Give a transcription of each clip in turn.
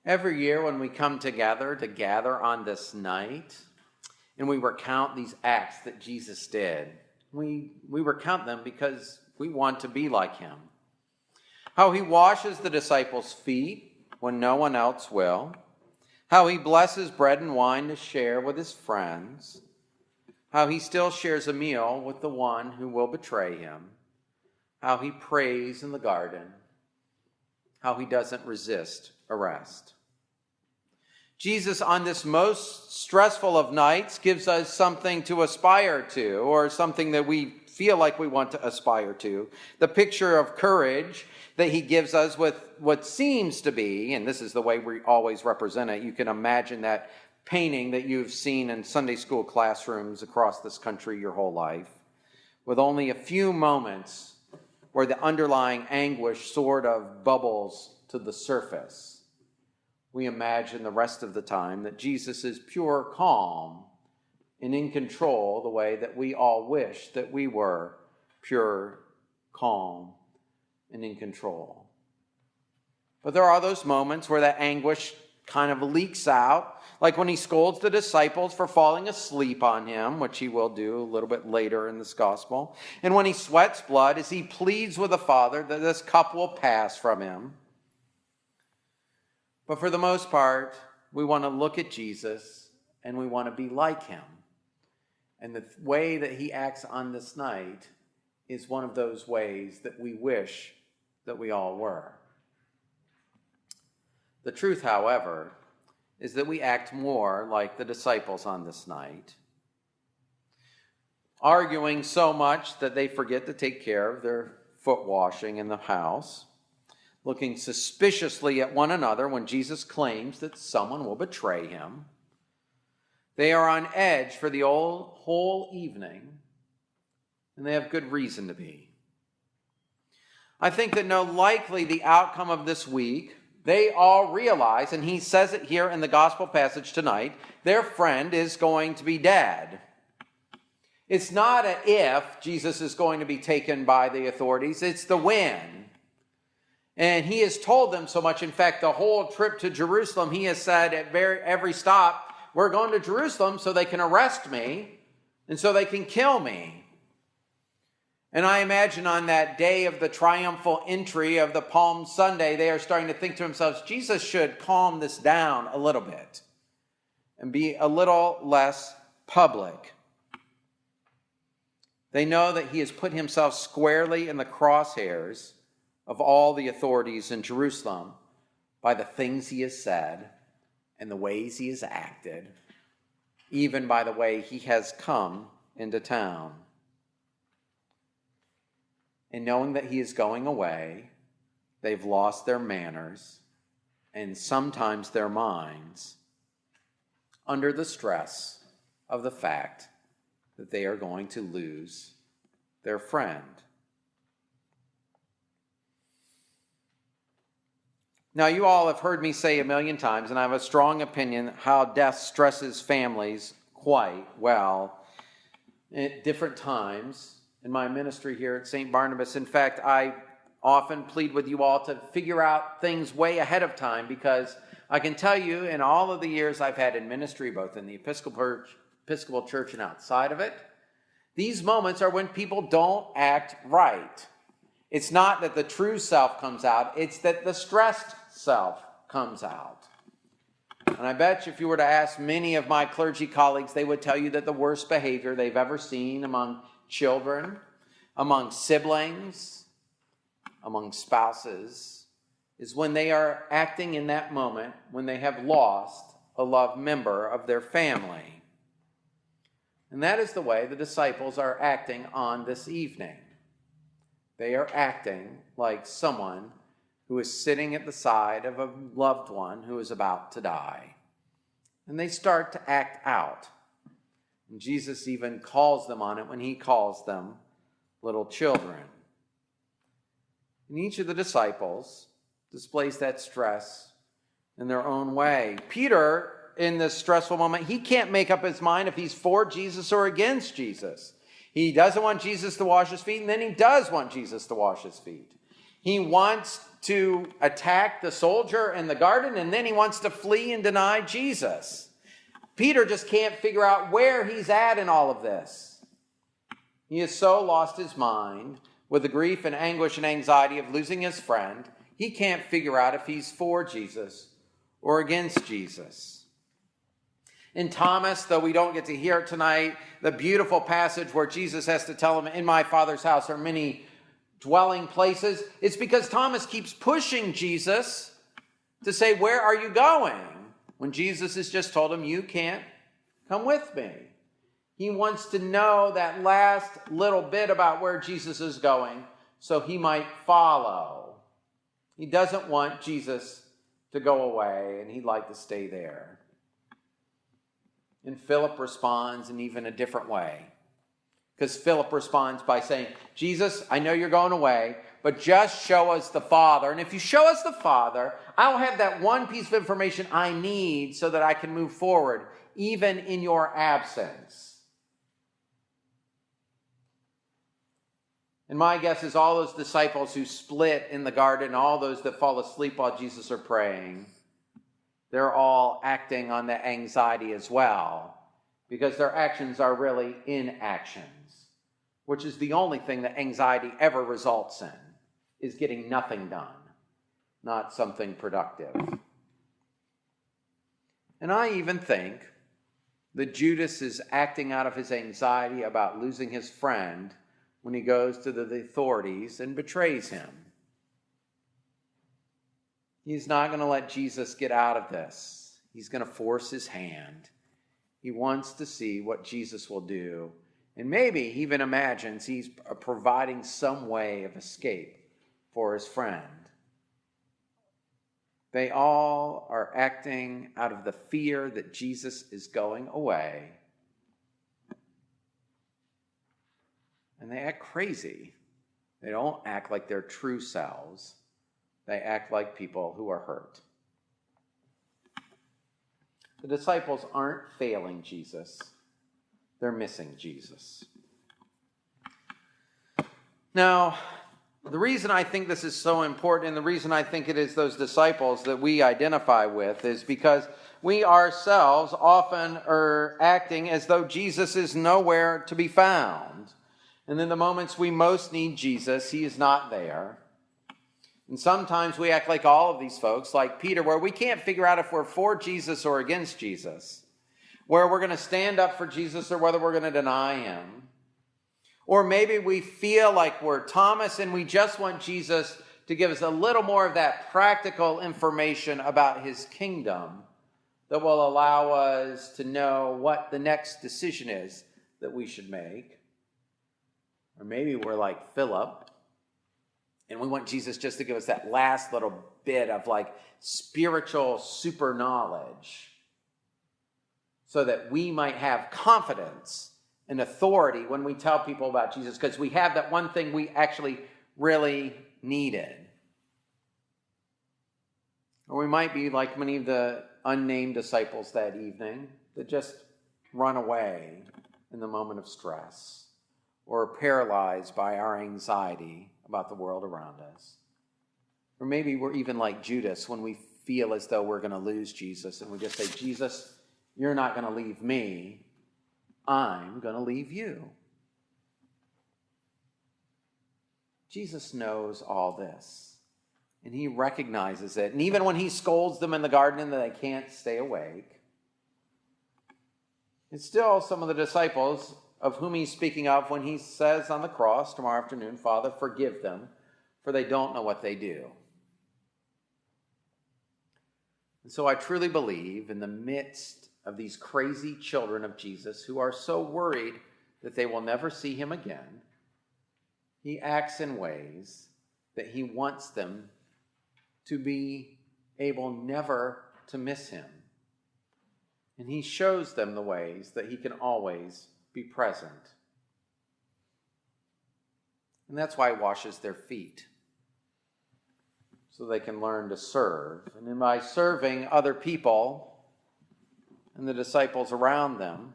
Every year when we come together to gather on this night and we recount these acts that Jesus did, we recount them because we want to be like him. How he washes the disciples' feet when no one else will. How he blesses bread and wine to share with his friends. How he still shares a meal with the one who will betray him. How he prays in the garden. How he doesn't resist arrest. Jesus, on this most stressful of nights, gives us something to aspire to, or something that we feel like we want to aspire to. The picture of courage that he gives us with what seems to be, and this is the way we always represent it. You can imagine that painting that you've seen in Sunday school classrooms across this country your whole life, with only a few moments where the underlying anguish sort of bubbles to the surface. We imagine the rest of the time that Jesus is pure calm and in control the way that we all wish that we were pure, calm, and in control. But there are those moments where that anguish kind of leaks out, like when he scolds the disciples for falling asleep on him, which he will do a little bit later in this gospel, and when he sweats blood as he pleads with the Father that this cup will pass from him. But for the most part, we want to look at Jesus and we want to be like him. And the way that he acts on this night is one of those ways that we wish that we all were. The truth, however, is that we act more like the disciples on this night, arguing so much that they forget to take care of their foot washing in the house, looking suspiciously at one another when Jesus claims that someone will betray him. They are on edge for the whole evening, and they have good reason to be. I think that likely the outcome of this week, they all realize, and he says it here in the gospel passage tonight, their friend is going to be dead. It's not an if Jesus is going to be taken by the authorities, it's the when. And he has told them so much. In fact, the whole trip to Jerusalem, he has said at every stop, we're going to Jerusalem so they can arrest me and so they can kill me. And I imagine on that day of the triumphal entry of the Palm Sunday, they are starting to think to themselves, Jesus should calm this down a little bit and be a little less public. They know that he has put himself squarely in the crosshairs of all the authorities in Jerusalem by the things he has said and the ways he has acted, even by the way he has come into town. And knowing that he is going away, they've lost their manners and sometimes their minds under the stress of the fact that they are going to lose their friend. Now, you all have heard me say a million times, and I have a strong opinion how death stresses families quite well at different times in my ministry here at St. Barnabas. In fact, I often plead with you all to figure out things way ahead of time, because I can tell you in all of the years I've had in ministry, both in the Episcopal Church and outside of it, these moments are when people don't act right. It's not that the true self comes out, it's that the stressed self comes out. And I bet you if you were to ask many of my clergy colleagues, they would tell you that the worst behavior they've ever seen among children, among siblings, among spouses, is when they are acting in that moment when they have lost a loved member of their family. And that is the way the disciples are acting on this evening. They are acting like someone who is sitting at the side of a loved one who is about to die. And they start to act out. And Jesus even calls them on it when he calls them little children. And each of the disciples displays that stress in their own way. Peter, in this stressful moment, he can't make up his mind if he's for Jesus or against Jesus. He doesn't want Jesus to wash his feet, and then he does want Jesus to wash his feet. He wants to attack the soldier in the garden, and then he wants to flee and deny Jesus. Peter just can't figure out where he's at in all of this. He has so lost his mind with the grief and anguish and anxiety of losing his friend, he can't figure out if he's for Jesus or against Jesus. In Thomas, though we don't get to hear it tonight, the beautiful passage where Jesus has to tell him, in my Father's house are many dwelling places, it's because Thomas keeps pushing Jesus to say, where are you going? When Jesus has just told him, you can't come with me. He wants to know that last little bit about where Jesus is going so he might follow. He doesn't want Jesus to go away, and he'd like to stay there. And Philip responds in even a different way. Because Philip responds by saying, Jesus, I know you're going away, but just show us the Father. And if you show us the Father, I'll have that one piece of information I need so that I can move forward, even in your absence. And my guess is all those disciples who split in the garden, all those that fall asleep while Jesus are praying, they're all acting on the anxiety as well, because their actions are really inactions, which is the only thing that anxiety ever results in, is getting nothing done, not something productive. And I even think that Judas is acting out of his anxiety about losing his friend when he goes to the authorities and betrays him. He's not going to let Jesus get out of this. He's going to force his hand. He wants to see what Jesus will do. And maybe he even imagines he's providing some way of escape for his friend. They all are acting out of the fear that Jesus is going away. And they act crazy. They don't act like their true selves. They act like people who are hurt. The disciples aren't failing Jesus. They're missing Jesus. Now, the reason I think this is so important, and the reason I think it is those disciples that we identify with, is because we ourselves often are acting as though Jesus is nowhere to be found. And in the moments we most need Jesus, he is not there. And sometimes we act like all of these folks, like Peter, where we can't figure out if we're for Jesus or against Jesus, where we're going to stand up for Jesus or whether we're going to deny him. Or maybe we feel like we're Thomas and we just want Jesus to give us a little more of that practical information about his kingdom that will allow us to know what the next decision is that we should make. Or maybe we're like Philip, and we want Jesus just to give us that last little bit of like spiritual super knowledge so that we might have confidence and authority when we tell people about Jesus, because we have that one thing we actually really needed. Or we might be like many of the unnamed disciples that evening that just run away in the moment of stress, or paralyzed by our anxiety about the world around us. Or maybe we're even like Judas when we feel as though we're going to lose Jesus, and we just say, Jesus, you're not going to leave me. I'm going to leave you. Jesus knows all this, and he recognizes it. And even when he scolds them in the garden and they can't stay awake, it's still some of the disciples of whom he's speaking of when he says on the cross tomorrow afternoon, Father, forgive them, for they don't know what they do. And so I truly believe in the midst of these crazy children of Jesus who are so worried that they will never see him again, he acts in ways that he wants them to be able never to miss him. And he shows them the ways that he can always be present. And that's why he washes their feet, so they can learn to serve. And by serving other people and the disciples around them,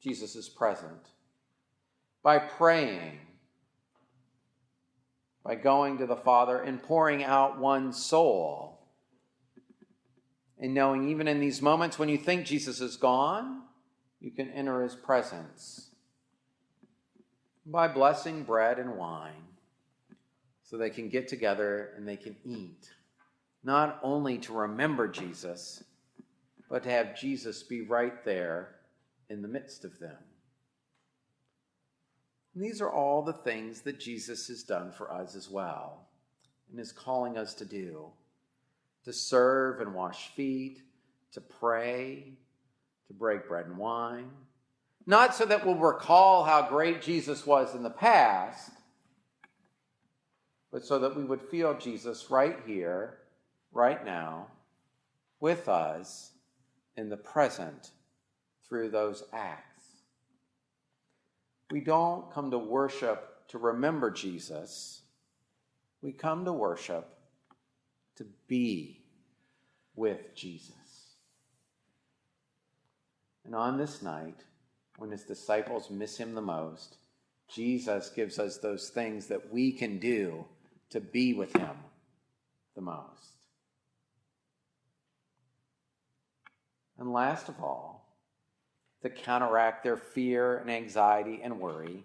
Jesus is present. By praying, by going to the Father and pouring out one's soul. And knowing even in these moments when you think Jesus is gone, you can enter his presence by blessing bread and wine so they can get together and they can eat, not only to remember Jesus, but to have Jesus be right there in the midst of them. And these are all the things that Jesus has done for us as well and is calling us to do: to serve and wash feet, to pray, to break bread and wine. Not so that we'll recall how great Jesus was in the past, but so that we would feel Jesus right here, right now, with us in the present through those acts. We don't come to worship to remember Jesus. We come to worship to be with Jesus. And on this night, when his disciples miss him the most, Jesus gives us those things that we can do to be with him the most. And last of all, to counteract their fear and anxiety and worry,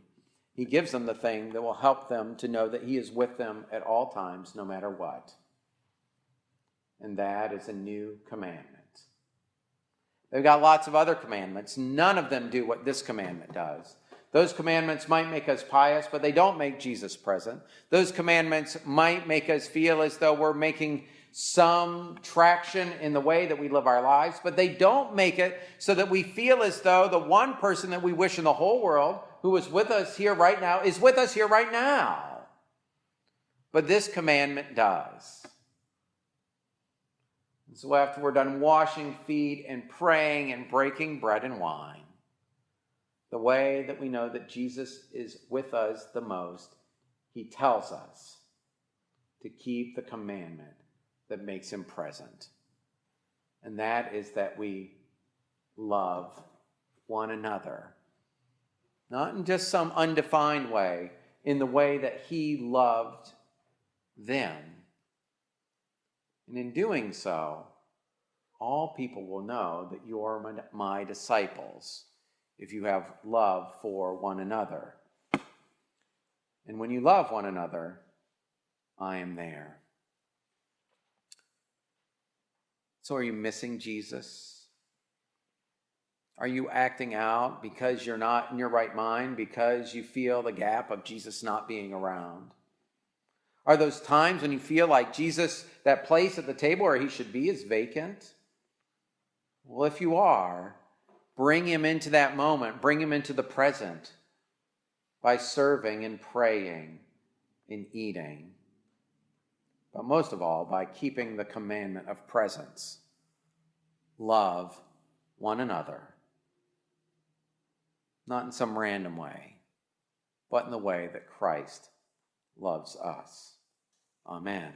he gives them the thing that will help them to know that he is with them at all times, no matter what. And that is a new commandment. They've got lots of other commandments. None of them do what this commandment does. Those commandments might make us pious, but they don't make Jesus present. Those commandments might make us feel as though we're making some traction in the way that we live our lives, but they don't make it so that we feel as though the one person that we wish in the whole world who is with us here right now is with us here right now. But this commandment does. And so after we're done washing feet and praying and breaking bread and wine, the way that we know that Jesus is with us the most, he tells us to keep the commandment that makes him present. And that is that we love one another. Not in just some undefined way, in the way that he loved them. And in doing so, all people will know that you are my disciples if you have love for one another. And when you love one another, I am there. So are you missing Jesus? Are you acting out because you're not in your right mind, because you feel the gap of Jesus not being around? Are those times when you feel like Jesus, that place at the table where he should be, is vacant? Well, if you are, bring him into that moment. Bring him into the present by serving and praying and eating. But most of all, by keeping the commandment of presence. Love one another. Not in some random way, but in the way that Christ loves us. Amen.